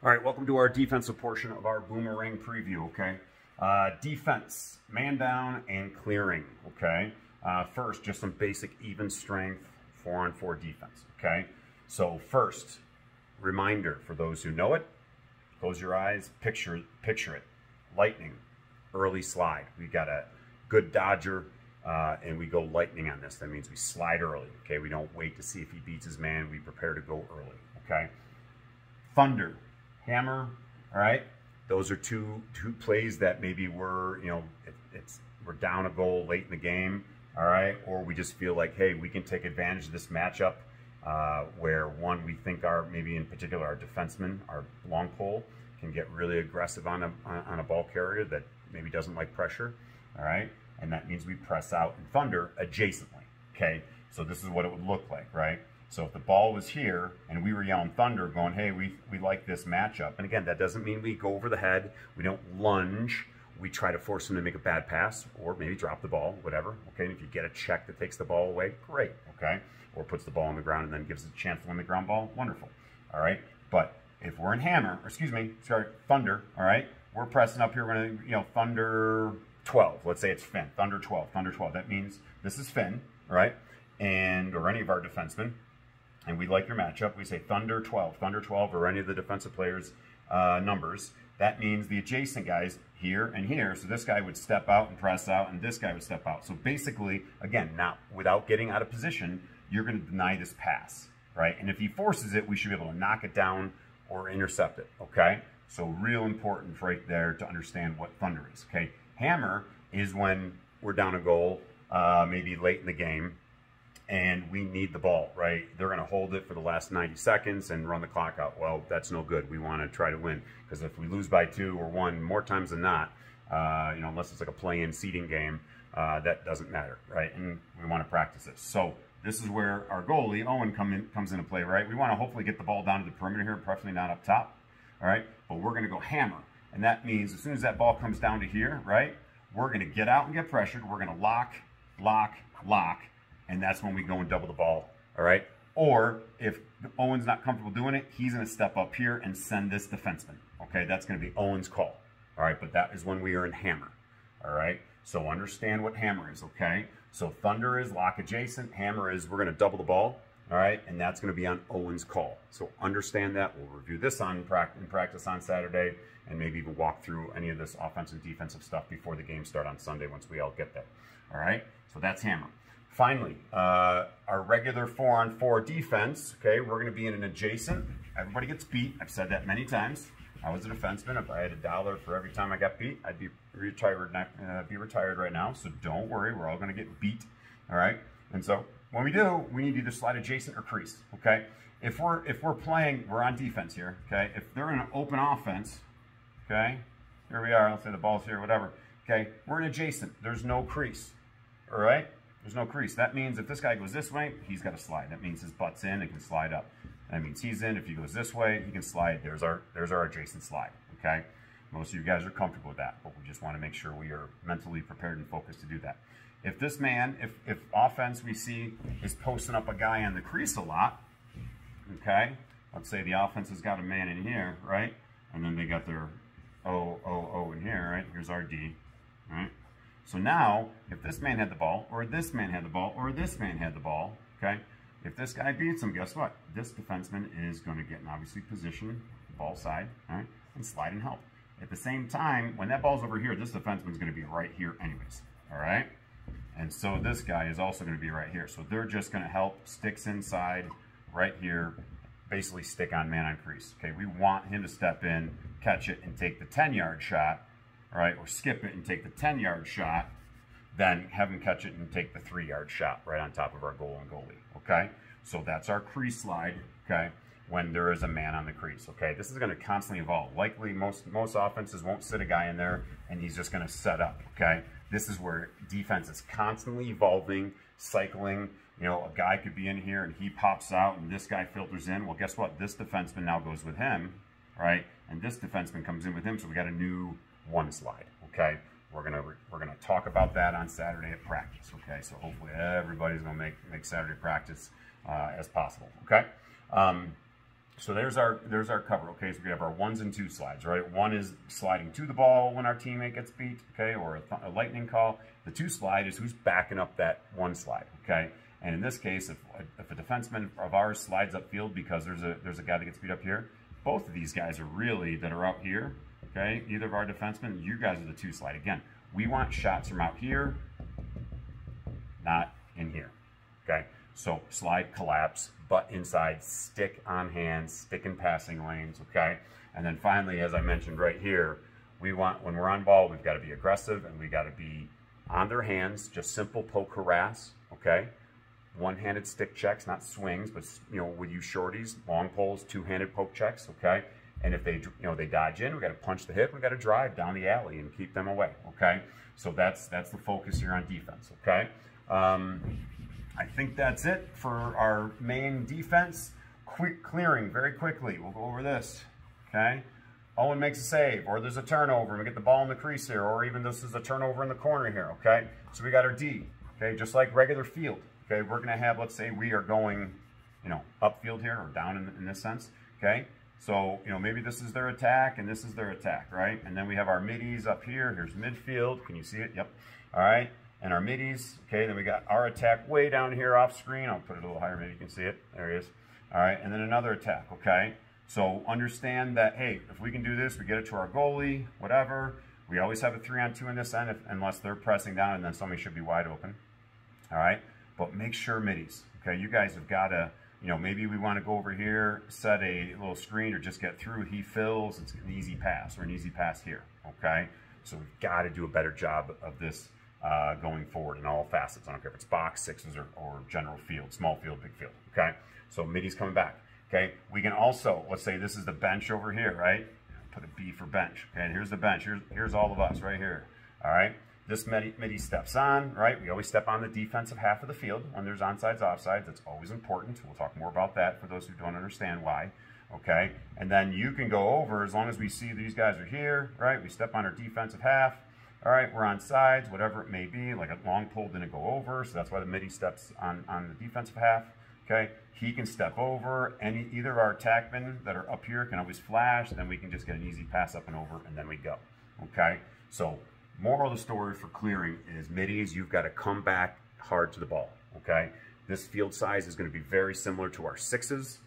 All right, welcome to our defensive portion of our Boomerang preview, okay? Defense, man down and clearing, okay? First, just some basic even strength 4-on-4 defense, okay? So first, reminder for those who know it, close your eyes, picture it. Lightning, early slide. We got a good dodger, and we go lightning on this. That means we slide early, okay? We don't wait to see if he beats his man. We prepare to go early, okay? Thunder, hammer, all right? Those are two plays that maybe we're, we're down a goal late in the game, all right? Or we just feel like, hey, we can take advantage of this matchup where one, we think maybe in particular our defenseman, our long pole, can get really aggressive on a ball carrier that maybe doesn't like pressure, all right? And that means we press out and thunder adjacently, okay? So this is what it would look like, right? So if the ball was here and we were yelling thunder going, hey, we like this matchup. And again, that doesn't mean we go over the head. We don't lunge. We try to force him to make a bad pass or maybe drop the ball, whatever. Okay, and if you get a check that takes the ball away, great, okay? Or puts the ball on the ground and then gives us a chance to win the ground ball, wonderful, all right? But if we're in thunder, all right? We're pressing up here, we're gonna, thunder 12. Let's say it's Finn, thunder 12. That means this is Finn, all right? Or any of our defensemen. And we like your matchup, we say thunder 12, or any of the defensive players' numbers. That means the adjacent guys here and here. So this guy would step out and press out, and this guy would step out. So basically, again, not without getting out of position, you're going to deny this pass, right? And if he forces it, we should be able to knock it down or intercept it, okay? So real important right there to understand what thunder is, okay? Hammer is when we're down a goal, maybe late in the game, and we need the ball, right? They're going to hold it for the last 90 seconds and run the clock out. Well, that's no good. We want to try to win, because if we lose by 2 or 1, more times than not, unless it's like a play-in seeding game, that doesn't matter, right? And we want to practice this. So this is where our goalie, Owen, comes into play, right? We want to hopefully get the ball down to the perimeter here, preferably not up top, all right? But we're going to go hammer. And that means as soon as that ball comes down to here, right, we're going to get out and get pressured. We're going to lock, and that's when we go and double the ball, all right? Or if Owen's not comfortable doing it, he's going to step up here and send this defenseman, okay? That's going to be Owen's call, all right? But that is when we are in hammer, all right? So understand what hammer is, okay? So thunder is lock adjacent. Hammer is we're going to double the ball, all right? And that's going to be on Owen's call. So understand that. We'll review this in practice on Saturday, and maybe even walk through any of this offensive and defensive stuff before the game start on Sunday once we all get there, all right? So that's hammer. Finally, our regular 4-on-4 defense, okay, we're going to be in an adjacent. Everybody gets beat. I've said that many times. I was a defenseman. If I had $1 for every time I got beat, I'd be retired right now. So don't worry, we're all going to get beat, all right? And so when we do, we need to either slide adjacent or crease, okay? If we're playing, we're on defense here, okay? If they're in an open offense, okay, here we are. Let's say the ball's here, whatever. Okay, we're in adjacent. There's no crease, all right? There's no crease. That means if this guy goes this way, he's got to slide. That means his butt's in, it can slide up. That means he's in. If he goes this way, he can slide. There's our adjacent slide, okay? Most of you guys are comfortable with that, but we just want to make sure we are mentally prepared and focused to do that. If this man, if offense we see is posting up a guy on the crease a lot, okay? Let's say the offense has got a man in here, right? And then they got their O in here, right? Here's our D, right? So now, if this man had the ball, or this man had the ball, or this man had the ball, okay? If this guy beats him, guess what? This defenseman is going to get in, obviously, position, ball side, all right, and slide and help. At the same time, when that ball's over here, this defenseman's going to be right here anyways, all right? And so this guy is also going to be right here. So they're just going to help, sticks inside, right here, basically stick on man on crease, okay? We want him to step in, catch it, and take the 10-yard shot, all right, or skip it and take the 10-yard shot, then have him catch it and take the 3-yard shot right on top of our goal and goalie, okay? So that's our crease slide, okay, when there is a man on the crease, okay? This is going to constantly evolve. Likely, most offenses won't sit a guy in there and he's just going to set up, okay? This is where defense is constantly evolving, cycling. A guy could be in here and he pops out and this guy filters in. Well, guess what? This defenseman now goes with him, right? And this defenseman comes in with him, so we got a new 1 slide, okay? We're gonna talk about that on Saturday at practice, okay? So hopefully everybody's gonna make Saturday practice as possible, okay? So there's our cover, okay? So we have our 1s and 2 slides, right? 1 is sliding to the ball when our teammate gets beat, okay, or a lightning call. The 2 slide is who's backing up that 1 slide, okay? And in this case, if a defenseman of ours slides upfield because there's a guy that gets beat up here, both of these guys are really that are out here, okay? Either of our defensemen, you guys are the 2 slide. Again, we want shots from out here, not in here, okay? So slide, collapse, butt inside, stick on hands, stick in passing lanes, okay? And then finally, as I mentioned right here, we want, when we're on ball, we've got to be aggressive and we got to be on their hands, just simple poke harass, okay? One-handed stick checks, not swings, but we use shorties, long poles, 2-handed poke checks, okay? And if they, they dodge in, we got to punch the hip, we got to drive down the alley and keep them away, okay? So that's the focus here on defense, okay? I think that's it for our main defense. Quick clearing, very quickly. We'll go over this, okay? Owen makes a save, or there's a turnover, and we get the ball in the crease here, or even this is a turnover in the corner here, okay? So we got our D, okay? Just like regular field, okay? We're gonna have, let's say we are going, upfield here, or down in this sense, okay? So, maybe this is their attack, and this is their attack, right? And then we have our middies up here. Here's midfield. Can you see it? Yep. All right. And our middies, okay, then we got our attack way down here off screen. I'll put it a little higher, maybe you can see it. There he is. All right, and then another attack, okay? So understand that, hey, if we can do this, we get it to our goalie, whatever. We always have a 3-on-2 in this end unless they're pressing down, and then somebody should be wide open. All right, but make sure middies, okay? You guys have got to, maybe we want to go over here, set a little screen, or just get through. He fills, it's an easy pass, or an easy pass here, okay? So we've got to do a better job of this going forward in all facets. I don't care if it's box, sixes, or general field, small field, big field, okay? So middies coming back, okay? We can also, let's say this is the bench over here, right? Put a B for bench, okay? And here's the bench. Here's all of us right here, all right? This midi steps on, right? We always step on the defensive half of the field when there's onsides, offsides. That's always important. We'll talk more about that for those who don't understand why, okay? And then you can go over, as long as we see these guys are here, right? We step on our defensive half. All right, we're on sides, whatever it may be, like a long pole didn't go over, so that's why the midi steps on the defensive half, okay? He can step over, and either of our attackmen that are up here can always flash, then we can just get an easy pass up and over, and then we go, okay? So, moral of the story for clearing is middies, you've got to come back hard to the ball, okay? This field size is going to be very similar to our 6s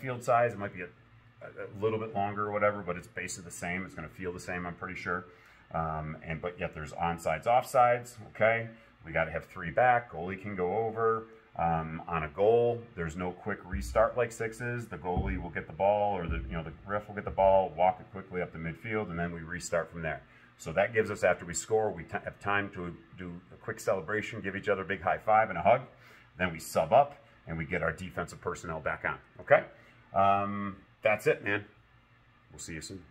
field size. It might be a little bit longer or whatever, but it's basically the same. It's going to feel the same, I'm pretty sure. But yet there's onsides, offsides, okay? We got to have 3 back. Goalie can go over. On a goal, there's no quick restart like 6s. The goalie will get the ball, or the ref will get the ball, walk it quickly up the midfield, and then we restart from there. So that gives us, after we score, we have time to do a quick celebration, give each other a big high five and a hug. Then we sub up, and we get our defensive personnel back on, okay? That's it, man. We'll see you soon.